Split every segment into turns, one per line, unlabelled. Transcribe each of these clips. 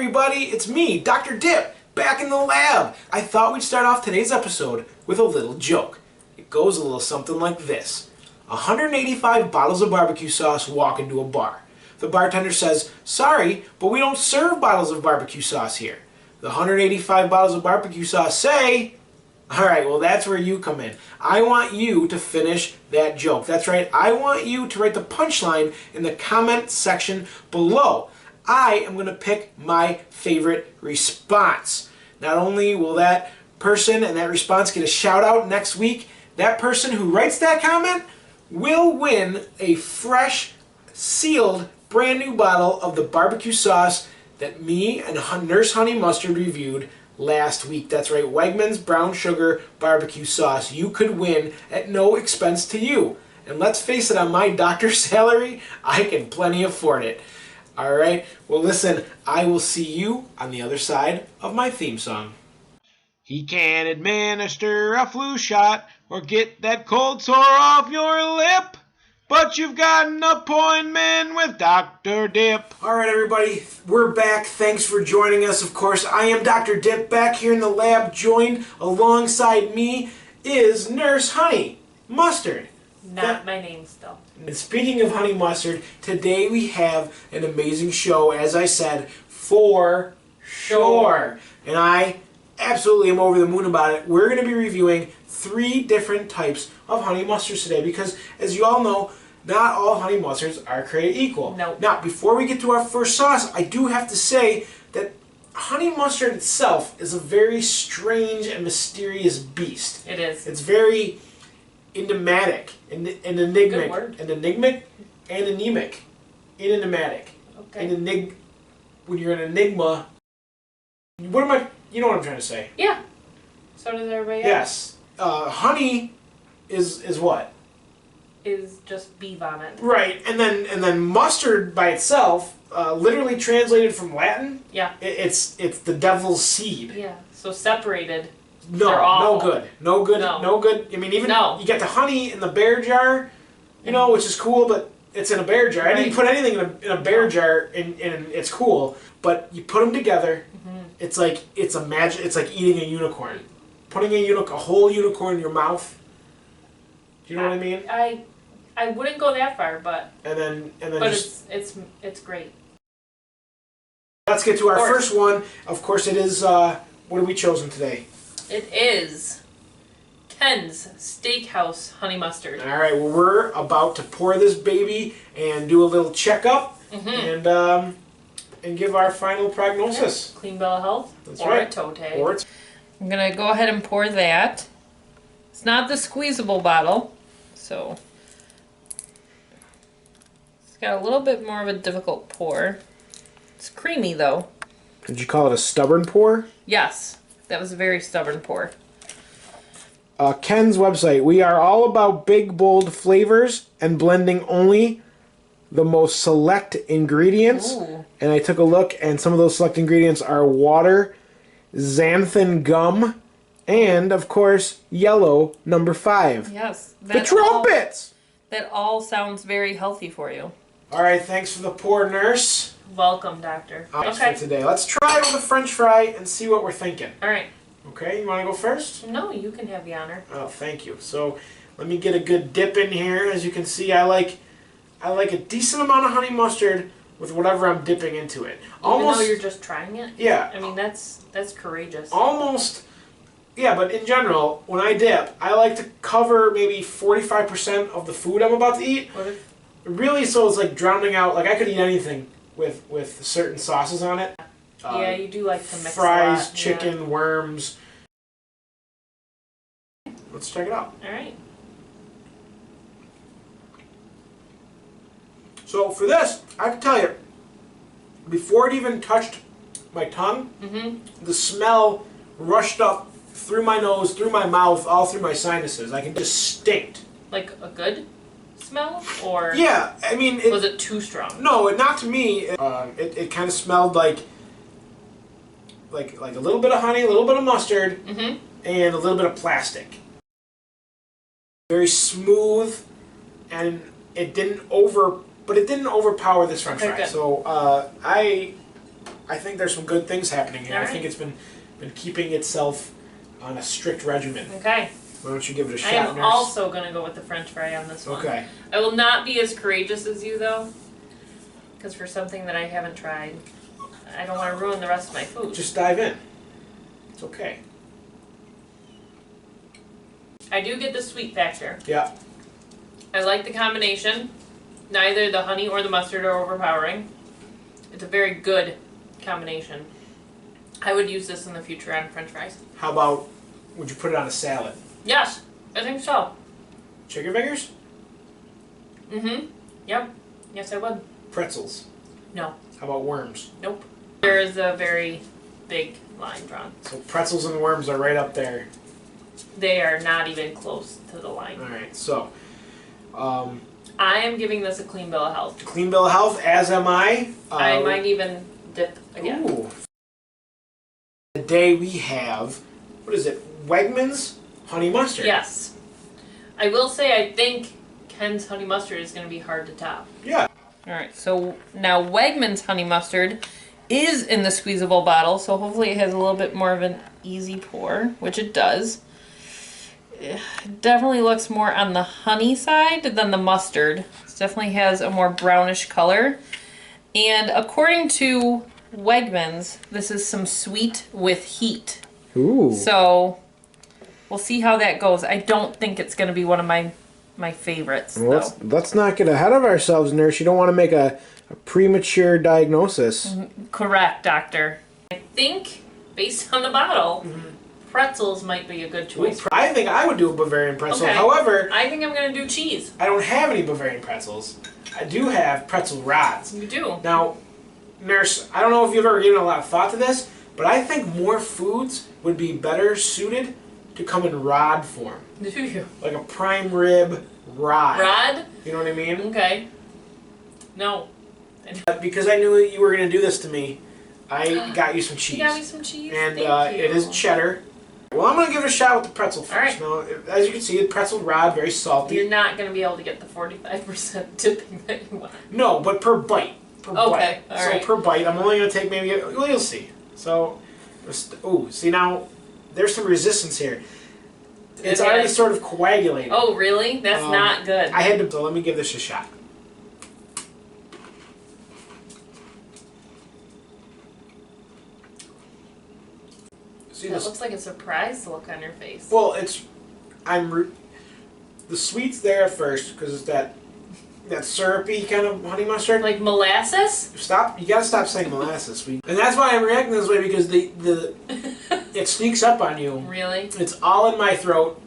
everybody, it's me, Dr. Dip, back in the lab. I thought we'd start off today's episode with a little joke. It goes a little something like this. 185 bottles of barbecue sauce walk into a bar. The bartender says, "Sorry, but we don't serve bottles of barbecue sauce here." The 185 bottles of barbecue sauce say, "Alright, well that's where you come in. I want you to finish that joke." That's right, I want you to write the punchline in the comment section below. I am going to pick my favorite response. Not only will that person and that response get a shout out next week, that person who writes that comment will win a fresh, sealed, brand new bottle of the barbecue sauce that me and Nurse Honey Mustard reviewed last week. That's right, Wegman's brown sugar barbecue sauce. You could win at no expense to you. And let's face it, on my doctor's salary, I can plenty afford it. Alright, well listen, I will see you on the other side of my theme song. He can administer a flu shot or get that cold sore off your lip, but you've got an appointment with Dr. Dip. Alright everybody, we're back. Thanks for joining us. Of course, I am Dr. Dip back here in the lab. Joined alongside me is Nurse Honey Mustard.
Not my name still.
And speaking of Honey Mustard, today we have an amazing show, as I said, for sure. And I absolutely am over the moon about it. We're going to be reviewing 3 different types of honey mustards today because, as you all know, not all honey mustards are created equal.
No.
Now, before we get to our first sauce, I do have to say that honey mustard itself is a very strange and mysterious beast.
It is.
It's very enigmatic, enigmatic,
Good word.
enigmatic, enigmatic.
Okay.
When you're an enigma, what am I? You know what I'm trying to say?
Yeah. So does everybody else.
Yes. Honey is what?
Is just bee vomit.
Right, and then mustard by itself, literally translated from Latin.
Yeah.
It's the devil's seed.
Yeah. So separated.
No,
they're awful.
no good. I mean, even you get the honey in the bear jar, you know, which is cool, but it's in a bear jar.
Right.
I didn't put anything in a bear jar, and it's cool. But you put them together, it's like it's like eating a unicorn, putting a whole unicorn in your mouth. Do you know what I mean?
I wouldn't go that far, but it's great.
Let's get to our first one. Of course, it is. What have we chosen today?
It is Ken's Steakhouse honey mustard.
All right, well, we're about to pour this baby and do a little checkup and give our final prognosis.
Clean bill of health.
That's
or
right.
a toe tag.
I'm going to go ahead and pour that. It's not the squeezable bottle, so it's got a little bit more of a difficult pour. It's creamy, though.
Did you call it a stubborn pour?
Yes, that was a very stubborn pour.
Ken's website. We are all about big, bold flavors and blending only the most select ingredients.
Ooh.
And I took a look, and some of those select ingredients are water, xanthan gum, and, of course, yellow, number 5.
Yes.
The trumpets!
That all sounds very healthy for you.
All right, thanks for the pour, nurse.
Welcome, doctor.
Okay. For today. Let's try it with a French fry and see what we're thinking.
All right.
Okay, you want to go first?
No, you can have the honor.
Oh, thank you. So let me get a good dip in here. As you can see, I like a decent amount of honey mustard with whatever I'm dipping into it.
Even though you're just trying it?
Yeah.
I mean, that's courageous.
Almost. Yeah, but in general, when I dip, I like to cover maybe 45% of the food I'm about to eat. Really, so it's like drowning out. Like I could eat anything with certain sauces on it.
Yeah, you do like to mix
fries,
a lot.
chicken, worms. Let's check it out.
All right.
So for this, I can tell you, before it even touched my tongue, the smell rushed up through my nose, through my mouth, all through my sinuses. I can distinct.
Like a good smell, or
yeah, I mean,
was it too strong?
No, not to me. It kind of smelled like a little bit of honey, a little bit of mustard, and a little bit of plastic. Very smooth, and it didn't overpower this French fry.
Good.
So I I think there's some good things happening here.
All
I
right.
think it's been keeping itself on a strict regimen.
Okay.
Why don't you give it a shot,
I am
nurse?
also going to go with the French fry on this one.
Okay.
I will not be as courageous as you, though. Because for something that I haven't tried, I don't want to ruin the rest of my food.
Just dive in. It's okay.
I do get the sweet factor.
Yeah.
I like the combination. Neither the honey or the mustard are overpowering. It's a very good combination. I would use this in the future on French fries.
How about, would you put it on a salad?
Yes, I think so.
Chicken fingers?
Mm-hmm. Yep. Yes, I would.
Pretzels?
No.
How about worms?
Nope. There is a very big line drawn.
So pretzels and worms are right up there.
They are not even close to the line.
Alright, so,
I am giving this a clean bill of health.
clean bill of health, as am I.
I might even dip again.
Ooh. Today we have, what is it, Wegman's honey mustard.
Yes. I will say I think Ken's honey mustard is going to be hard to top.
Yeah.
Alright, so now Wegman's honey mustard is in the squeezable bottle, so hopefully it has a little bit more of an easy pour, which it does. It definitely looks more on the honey side than the mustard. It definitely has a more brownish color. And according to Wegmans, this is some sweet with heat.
Ooh.
So we'll see how that goes. I don't think it's going to be one of my favorites,
Well,
though.
let's not get ahead of ourselves, nurse. You don't want to make a premature diagnosis.
Correct, doctor.
I think, based on the bottle, pretzels might be a good choice.
I think I would do a Bavarian pretzel.
Okay.
However,
I think I'm going to do cheese.
I don't have any Bavarian pretzels. I do have pretzel rods.
You do.
Now, nurse, I don't know if you've ever given a lot of thought to this, but I think more foods would be better suited to come in rod form.
Do you?
Like a prime rib rod.
Rod?
You know what I mean?
Okay. No.
Because I knew you were going to do this to me, I got you some cheese.
You got me some cheese?
And
Thank you.
it is cheddar. Well, I'm going to give it a shot with the pretzel first.
All right.
Now, as you can see, the pretzel rod, very salty.
You're not going to be able to get the 45% dipping that you want.
No, but per bite. Per
Okay,
bite.
all
So
right.
per bite, I'm only going to take maybe, well, you'll see. So, ooh, see now, there's some resistance here. It's
It
already
is.
sort of coagulated.
Oh, really? That's not good.
I had to, so let me give this a shot. See
That
this?
looks like a surprised look on your face.
Well, the sweet's there at first because it's that syrupy kind of honey mustard.
Like molasses?
Stop! You gotta stop saying molasses, sweet. And that's why I'm reacting this way because it sneaks up on you.
Really?
It's all in my throat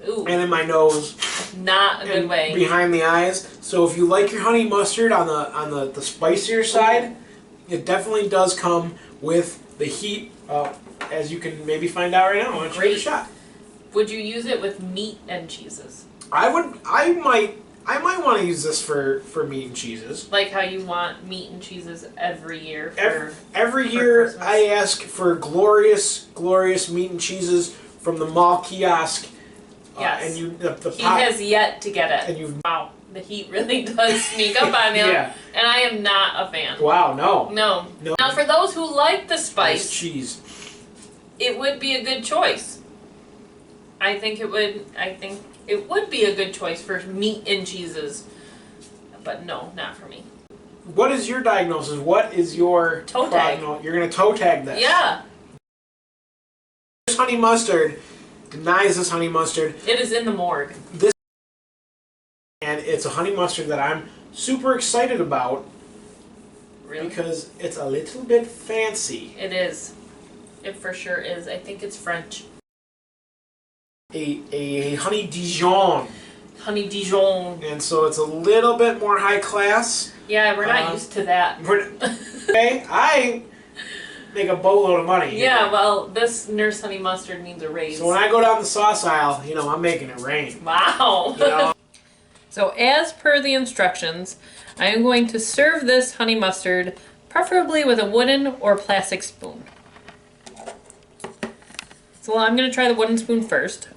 Ooh,
and in my nose
not a good
and
way.
behind the eyes. So if you like your honey mustard on the spicier side, it definitely does come with the heat. As you can maybe find out right now. Why don't you give it a shot?
Would you use it with meat and cheeses?
I might want to use this for meat and cheeses.
Like how you want meat and cheeses every year for
Every
for
year
Christmas.
I ask for glorious meat and cheeses from the mall kiosk.
Yes.
And the
He
pot,
has yet to get it.
and you
Wow, the heat really does sneak up on him.
Yeah.
And I am not a fan.
wow, no.
No. Now for those who like the
Nice
spice,
cheese.
it would be a good choice. I think it would be a good choice for meat and cheeses. But no, not for me.
What is your diagnosis? What is your
Toe tag.
You're gonna toe tag this.
Yeah,
This honey mustard denies this honey mustard,
it is in the morgue.
and it's a honey mustard that I'm super excited about
Really?
because it's a little bit fancy.
It is. It for sure is. I think it's French.
A honey Dijon.
Honey Dijon.
And so it's a little bit more high class.
Yeah, we're not used to that.
Okay, I make a boatload of money. here.
Yeah, well, this Nurse Honey Mustard needs a raise.
So when I go down the sauce aisle, I'm making it rain.
Wow.
You know?
So as per the instructions, I am going to serve this honey mustard preferably with a wooden or plastic spoon. So I'm going to try the wooden spoon first.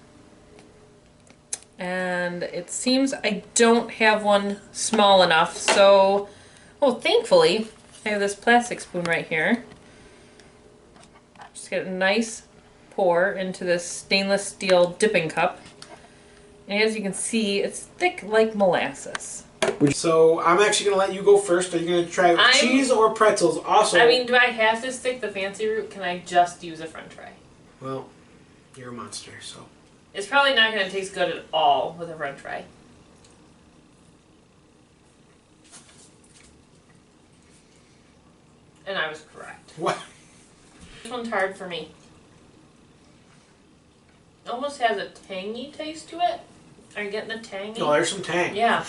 And it seems I don't have one small enough, so, oh, thankfully, I have this plastic spoon right here. Just get a nice pour into this stainless steel dipping cup. And as you can see, it's thick like molasses.
So I'm actually going to let you go first. Are you going to try with cheese or pretzels? Also,
I mean, do I have to stick the fancy root? Can I just use a french fry?
well, you're a monster, so.
It's probably not going to taste good at all with a french fry. And I was correct.
What?
This one's hard for me. It almost has a tangy taste to it. Are you getting the tangy?
No, there's some tang.
Yeah.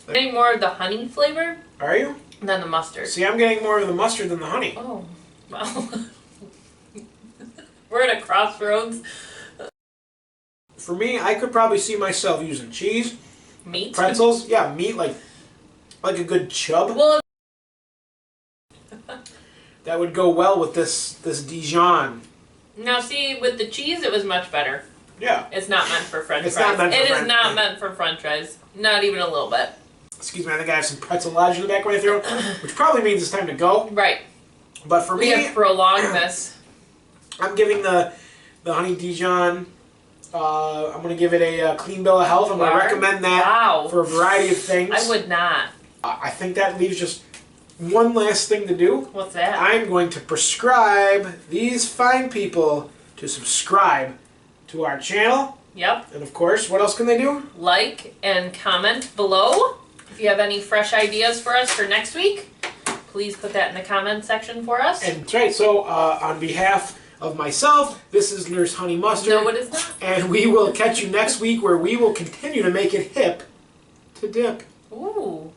I'm getting more of the honey flavor
Are you?
than the mustard.
See, I'm getting more of the mustard than the honey.
Oh, well. We're at a crossroads.
For me, I could probably see myself using cheese,
Meat?
pretzels. Yeah, meat like a good chub.
Well,
That would go well with this Dijon.
now see, with the cheese, it was much better.
Yeah.
It's not meant for french
It's
fries.
not meant for
It is
french
not
fries.
meant for french fries. Not even a little bit.
Excuse me, I think I have some pretzel lodge in the back of my throat, which probably means it's time to go.
Right.
But for
We
me,
have prolonged this.
I'm giving the honey Dijon. I'm going to give it a clean bill of health. I'm going to
Wow.
recommend that
Wow.
for a variety of things.
I would not.
I think that leaves just one last thing to do.
What's that?
I'm going to prescribe these fine people to subscribe to our channel.
Yep.
And of course, what else can they do?
Like and comment below. If you have any fresh ideas for us for next week, please put that in the comment section for us.
And that's right, so on behalf of myself, this is Nurse Honey Mustard.
No, it is not.
And we will catch you next week where we will continue to make it hip to dip.
Ooh.